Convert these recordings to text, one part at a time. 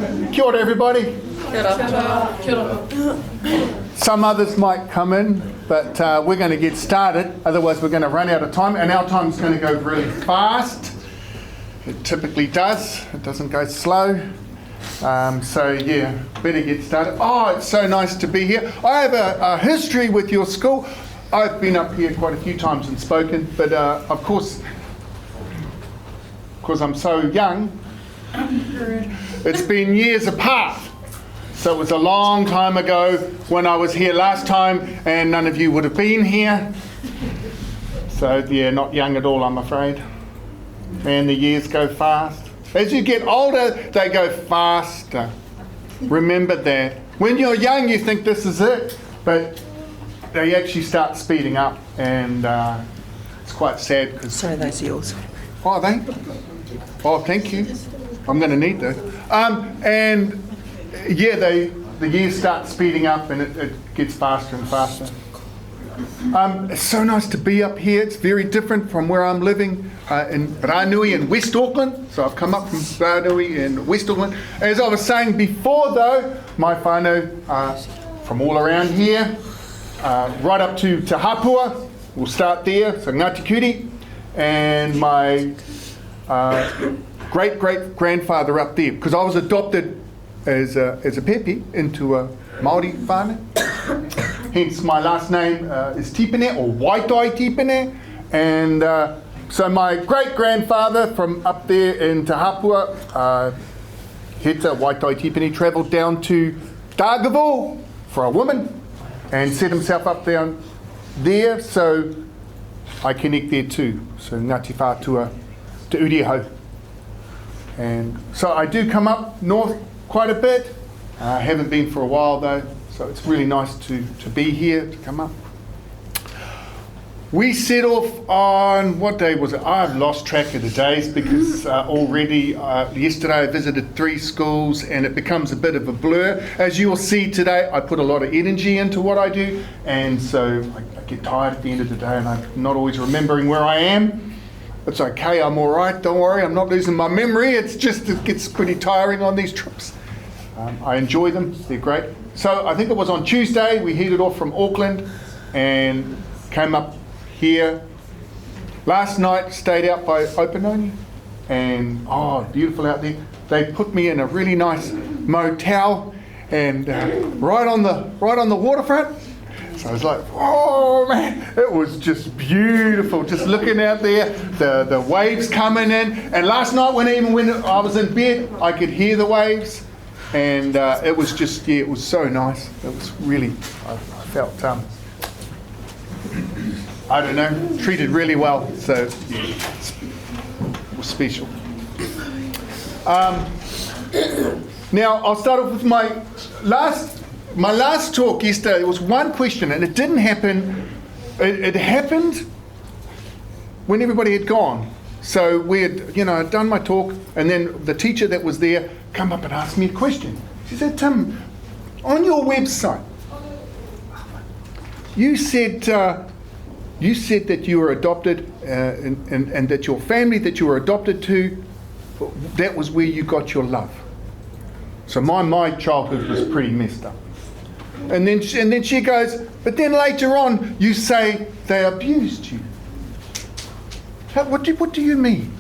Kia ora, everybody. Kia ora. Kia ora. Some others might come in, but we're going to get started. Otherwise, we're going to run out of time, and our time's going to go really fast. It typically does. It doesn't go slow. So yeah, better get started. Oh, it's so nice to be here. I have a history with your school. I've been up here quite a few times and spoken, but of course, because I'm so young, it's been years apart. So it was a long time ago when I was here last time, and none of you would have been here. So yeah, not young at all, I'm afraid. And the years go fast. As you get older, they go faster. Remember that. When you're young, you think this is it, but they actually start speeding up, and it's quite sad. Cause Sorry, those are yours. oh, are they? Oh, thank you. I'm going to need those. And yeah, the years start speeding up, and it gets faster and faster. It's so nice to be up here. It's very different from where I'm living in Ranui in West Auckland. So I've come up from Ranui in West Auckland. As I was saying before though, my whānau from all around here, right up to Te Hapua, we'll start there, so Ngāti Kuri, and my great-great-grandfather up there, because I was adopted as a pepe into a Māori whānau. Hence my last name is Tipene, or Waitai Tipene, and so my great-grandfather from up there in Te Hapua, Heta Waitai Tipene, travelled down to Dargaville for a woman and set himself up down there, so I connect there too. So Ngāti Whātua Te Uriho. And so I do come up north quite a bit. I haven't been for a while though, so it's really nice to be here, to come up. We set off on, what day was it? I've lost track of the days because already yesterday I visited 3 schools and it becomes a bit of a blur. As you will see today, I put a lot of energy into what I do, and so I get tired at the end of the day and I'm not always remembering where I am. It's okay, I'm all right, don't worry, I'm not losing my memory. It's just, it gets pretty tiring on these trips. I enjoy them, they're great. So I think it was on Tuesday, we headed off from Auckland and came up here. Last night, stayed out by Opanoni, and oh, beautiful out there. They put me in a really nice motel, and right on the waterfront. So I was like, oh man, it was just beautiful, just looking out there, the waves coming in. And last night, when I was in bed, I could hear the waves, and it was just, yeah, it was so nice. It was really, I felt, I don't know, treated really well, so yeah, it was special. Now, I'll start off with my last talk yesterday. There was one question, and it didn't happen. It happened when everybody had gone. So we had, I'd done my talk, and then the teacher that was there come up and asked me a question. She said, Tim, on your website, you said that you were adopted, and that your family that you were adopted to, that was where you got your love. So my childhood was pretty messed up. And then she goes, but then later on you say they abused you. What do you mean?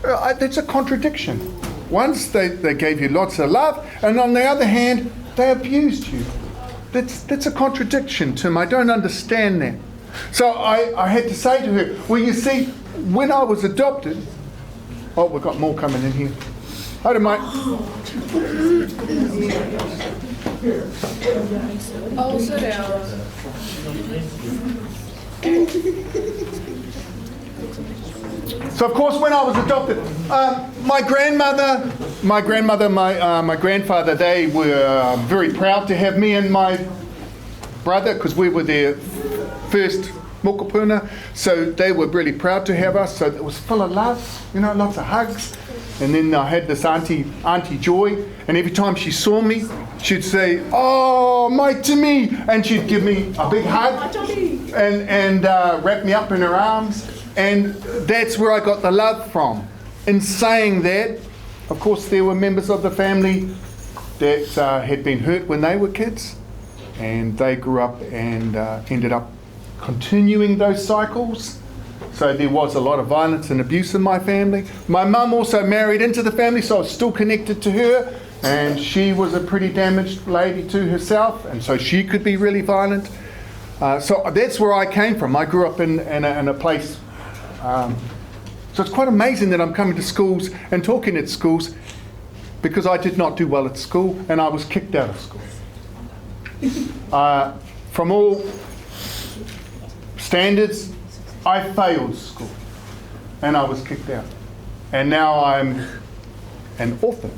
That's a contradiction. Once they gave you lots of love, and on the other hand they abused you. That's a contradiction, Tim. I don't understand that. So I had to say to her, well, you see, when I was adopted, oh, we've got more coming in here. Hi, mate. Oh, sit down. So of course, when I was adopted, my grandmother, my grandfather, they were very proud to have me and my brother, because we were their first mokopuna, so they were really proud to have us. So it was full of love, lots of hugs. And then I had this Auntie Joy, and every time she saw me, she'd say, "Oh, my Timmy," and she'd give me a big hug and wrap me up in her arms. And that's where I got the love from. In saying that, of course, there were members of the family that had been hurt when they were kids, and they grew up and ended up continuing those cycles. So there was a lot of violence and abuse in my family. My mum also married into the family, so I was still connected to her, and she was a pretty damaged lady to herself, and so she could be really violent. So that's where I came from. I grew up in a place. So it's quite amazing that I'm coming to schools and talking at schools, because I did not do well at school and I was kicked out of school. From all standards, I failed school and I was kicked out. And now I'm an author,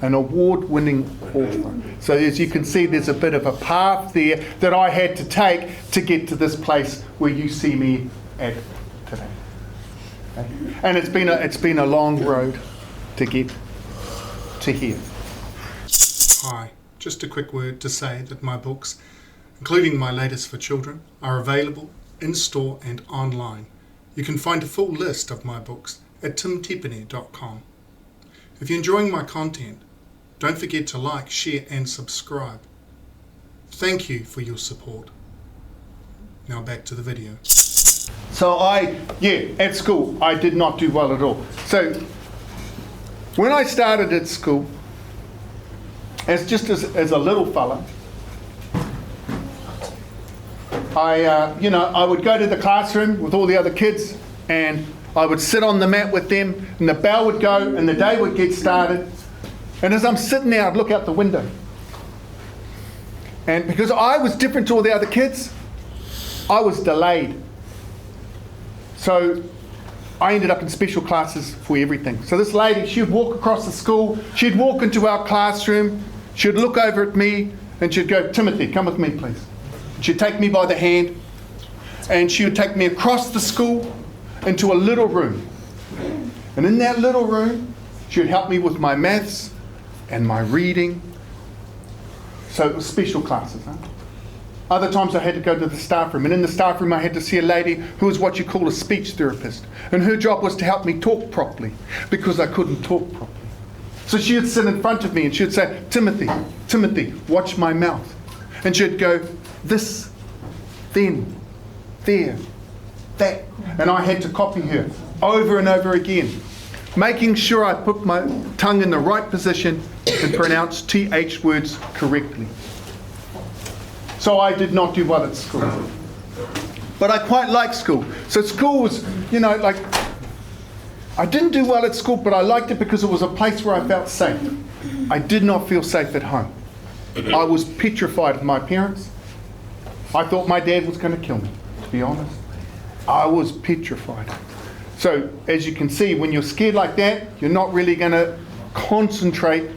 an award-winning author. So as you can see, there's a bit of a path there that I had to take to get to this place where you see me at today. Okay? And it's been a long road to get to here. Hi, just a quick word to say that my books, including my latest for children, are available in store and online. You can find a full list of my books at timtepene.com. If you're enjoying my content, don't forget to like, share and subscribe. Thank you for your support. Now back to the video. So at school, I did not do well at all. So when I started at school, as a little fella, I would go to the classroom with all the other kids and I would sit on the mat with them and the bell would go and the day would get started. And as I'm sitting there, I'd look out the window. And because I was different to all the other kids, I was delayed. So I ended up in special classes for everything. So this lady, she would walk across the school, she'd walk into our classroom, she'd look over at me and she'd go, "Timothy, come with me, please." She'd take me by the hand and she would take me across the school into a little room. And in that little room, she would help me with my maths and my reading. So it was special classes. Other times I had to go to the staff room, and in the staff room I had to see a lady who was what you call a speech therapist, and her job was to help me talk properly because I couldn't talk properly. So she would sit in front of me and she would say, "Timothy, Timothy, watch my mouth." And she'd go, "This, then, there, that." And I had to copy her over and over again, making sure I put my tongue in the right position and pronounced TH words correctly. So I did not do well at school. But I quite liked school. So school was, I didn't do well at school, but I liked it because it was a place where I felt safe. I did not feel safe at home. I was petrified of my parents. I thought my dad was going to kill me, to be honest. I was petrified. So as you can see, when you're scared like that, you're not really going to concentrate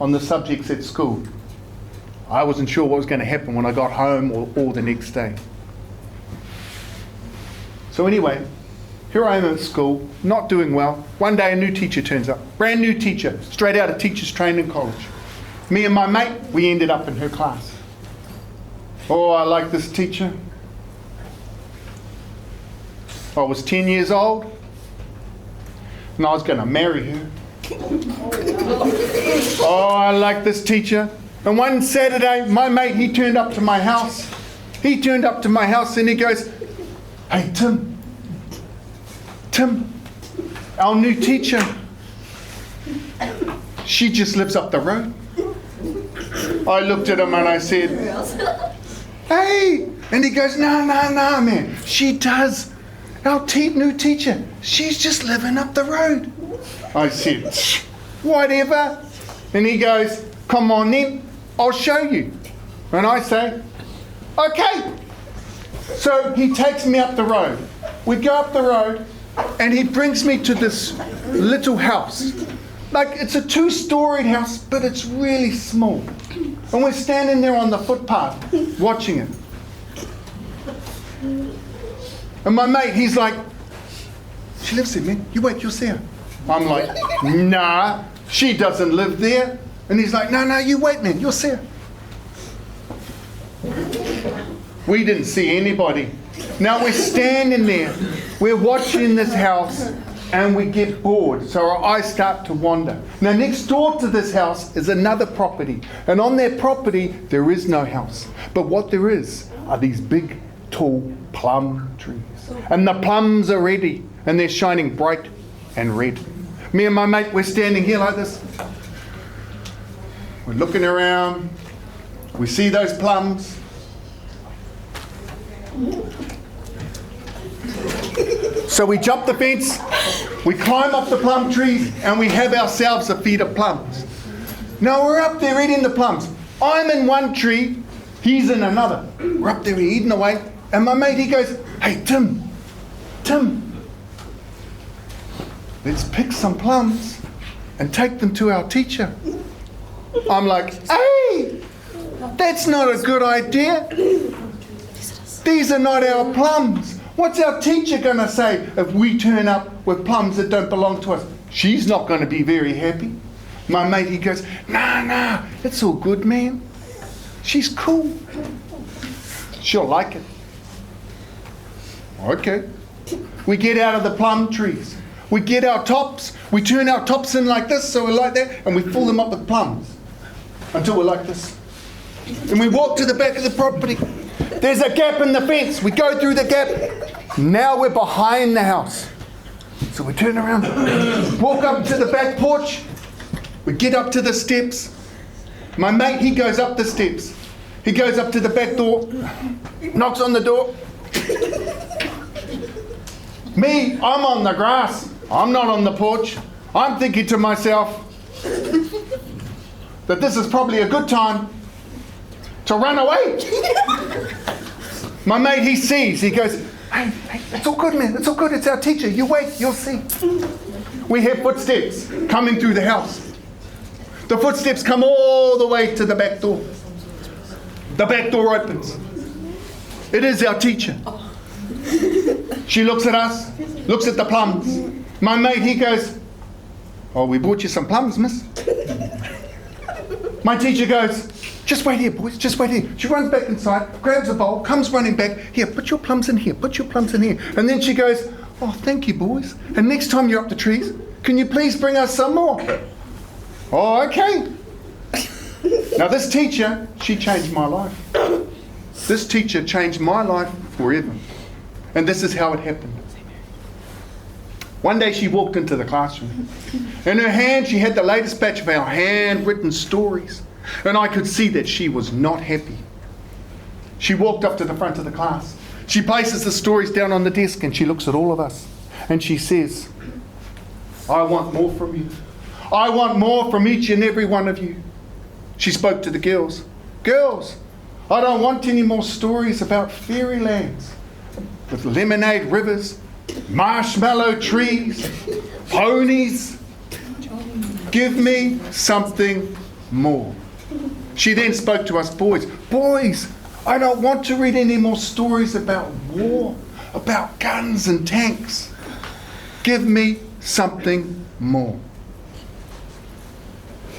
on the subjects at school. I wasn't sure what was going to happen when I got home or the next day. So anyway, here I am at school, not doing well. One day a new teacher turns up, brand new teacher, straight out of teachers training college. Me and my mate, we ended up in her class. Oh, I like this teacher. I was 10 years old and I was going to marry her. Oh, I like this teacher. And one Saturday, my mate, he turned up to my house. He turned up to my house and he goes, "Hey, Tim, our new teacher, she just lives up the road." I looked at him and I said, "Hey," and he goes, no, man, she does. Our new teacher, she's just living up the road." I said, "Whatever." And he goes, "Come on then, I'll show you." And I say, "Okay." So he takes me up the road. We go up the road and he brings me to this little house. Like it's a 2-storied house, but it's really small. And we're standing there on the footpath watching it. And my mate, he's like, "She lives there, man. You wait, you'll see her." I'm like, "Nah, she doesn't live there." And he's like, No, you wait, man. You'll see her." We didn't see anybody. Now we're standing there. We're watching this house and we get bored, so our eyes start to wander. Now next door to this house is another property, and on that property there is no house, but what there is are these big tall plum trees, and the plums are ready and they're shining bright and red. Me and my mate, we're standing here like this, we're looking around, we see those plums. So we jump the fence, we climb up the plum trees, and we have ourselves a feed of plums. Now we're up there eating the plums. I'm in one tree, he's in another. We're up there eating away, and my mate, he goes, "Hey, Tim, let's pick some plums and take them to our teacher." I'm like, "Hey, that's not a good idea. These are not our plums. What's our teacher going to say if we turn up with plums that don't belong to us? She's not going to be very happy." My mate, he goes, Nah, it's all good, man. She's cool. She'll like it." Okay. We get out of the plum trees. We get our tops. We turn our tops in like this, so we're like that, and we fill them up with plums until we're like this. And we walk to the back of the property. There's a gap in the fence. We go through the gap. Now we're behind the house. So we turn around, walk up to the back porch. We get up to the steps. My mate, he goes up the steps. He goes up to the back door, knocks on the door. Me, I'm on the grass. I'm not on the porch. I'm thinking to myself that this is probably a good time to run away. My mate, he sees. He goes, hey, it's all good, man. It's all good. It's our teacher. You wait. You'll see. We hear footsteps coming through the house. The footsteps come all the way to the back door. The back door opens. It is our teacher. She looks at us, looks at the plums. My mate, he goes, "Oh, we brought you some plums, miss." My teacher goes, "Just wait here, boys, just wait here." She runs back inside, grabs a bowl, comes running back. "Here, put your plums in here, put your plums in here." And then she goes, "Oh, thank you, boys. And next time you're up the trees, can you please bring us some more?" "Oh, okay." Now this teacher, she changed my life. This teacher changed my life forever. And this is how it happened. One day she walked into the classroom. In her hand she had the latest batch of our handwritten stories. And I could see that she was not happy. She walked up to the front of the class. She places the stories down on the desk and she looks at all of us. And she says, "I want more from you. I want more from each and every one of you." She spoke to the girls. "Girls, I don't want any more stories about fairylands with lemonade rivers, marshmallow trees, ponies. Give me something more." She then spoke to us boys. "Boys, I don't want to read any more stories about war, about guns and tanks. Give me something more."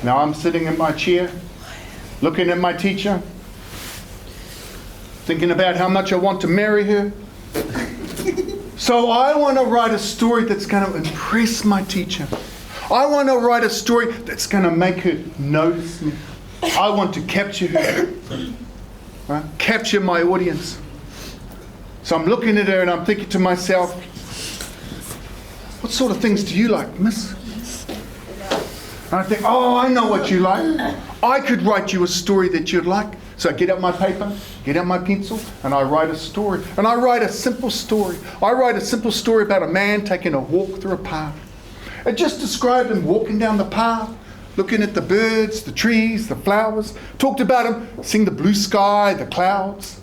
Now I'm sitting in my chair, looking at my teacher, thinking about how much I want to marry her. So I want to write a story that's going to impress my teacher. I want to write a story that's going to make her notice me. I want to capture her, right? Capture my audience. So I'm looking at her and I'm thinking to myself, what sort of things do you like, miss? And I think, oh, I know what you like. I could write you a story that you'd like. So I get out my paper, get out my pencil, and I write a story. And I write a simple story. I write a simple story about a man taking a walk through a park. It just described him walking down the path, looking at the birds, the trees, the flowers. Talked about him seeing the blue sky, the clouds.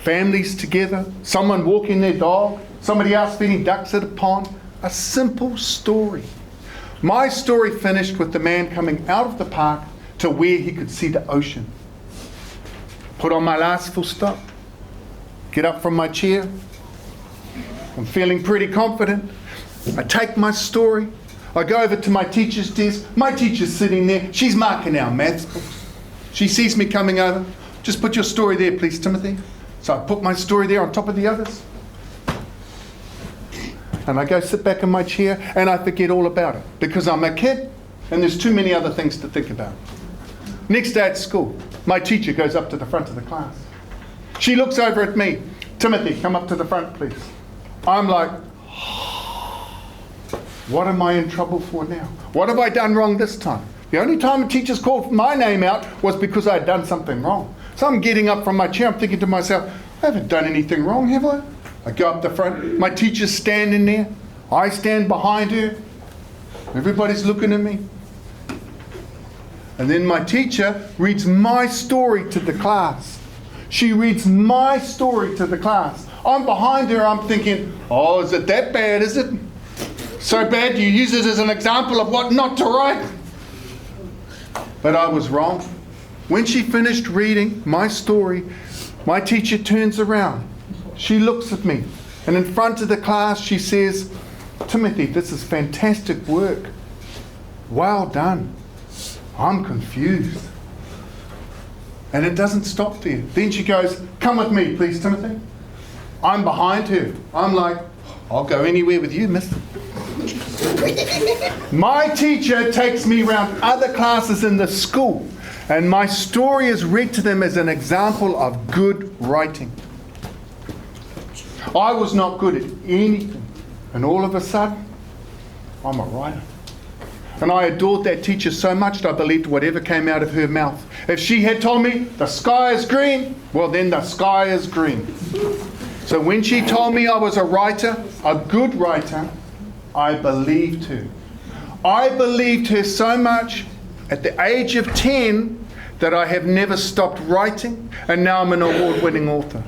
Families together, someone walking their dog, somebody else feeding ducks at a pond. A simple story. My story finished with the man coming out of the park to where he could see the ocean. Put on my last full stop. Get up from my chair. I'm feeling pretty confident. I take my story. I go over to my teacher's desk. My teacher's sitting there. She's marking our maths books. She sees me coming over. "Just put your story there, please, Timothy." So I put my story there on top of the others. and I go sit back in my chair and I forget all about it because I'm a kid and there's too many other things to think about. Next day at school, my teacher goes up to the front of the class. She looks over at me. Timothy, come up to the front, please. I'm like, what am I in trouble for now? What have I done wrong this time? The only time the teachers called my name out was because I had done something wrong. So I'm getting up from my chair, I'm thinking to myself, I haven't done anything wrong, have I? I go up the front, my teacher's standing there, I stand behind her, everybody's looking at me. And then my teacher reads my story to the class. She reads my story to the class. I'm behind her, I'm thinking, oh, is it that bad, is it? So bad you use it as an example of what not to write? But I was wrong. When she finished reading my story, my teacher turns around. She looks at me, and in front of the class she says, Timothy, this is fantastic work. Well done. I'm confused. And it doesn't stop there. Then she goes, come with me, please, Timothy. I'm behind her. I'm like, I'll go anywhere with you, mister. My teacher takes me around other classes in the school, and my story is read to them as an example of good writing. I was not good at anything, and all of a sudden, I'm a writer. And I adored that teacher so much that I believed whatever came out of her mouth. If she had told me the sky is green, well then the sky is green. So when she told me I was a writer, a good writer, I believed her. I believed her so much at the age of 10 that I have never stopped writing, and now I'm an award-winning author.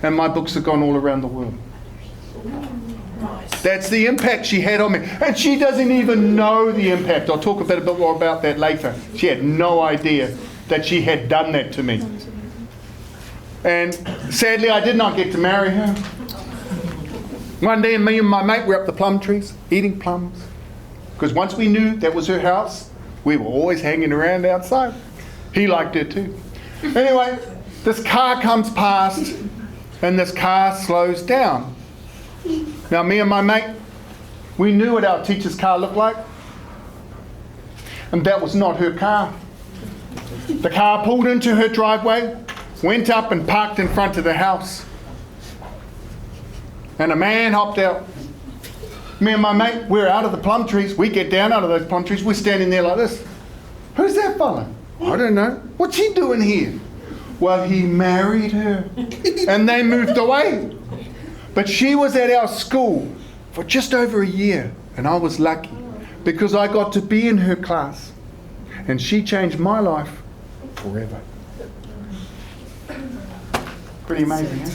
And my books have gone all around the world. That's the impact she had on me. And she doesn't even know the impact. I'll talk a bit more about that later. She had no idea that she had done that to me. And sadly, I did not get to marry her. One day, me and my mate were up the plum trees, eating plums. Because once we knew that was her house, we were always hanging around outside. He liked her too. Anyway, this car comes past, and this car slows down. Now, me and my mate, we knew what our teacher's car looked like. And that was not her car. The car pulled into her driveway, went up and parked in front of the house. And a man hopped out. Me and my mate, we're out of the plum trees. We get down out of those plum trees. We're standing there like this. Who's that fella? I don't know. What's he doing here? Well, he married her. And they moved away. But she was at our school for just over a year. And I was lucky because I got to be in her class. And she changed my life forever. Pretty amazing, eh?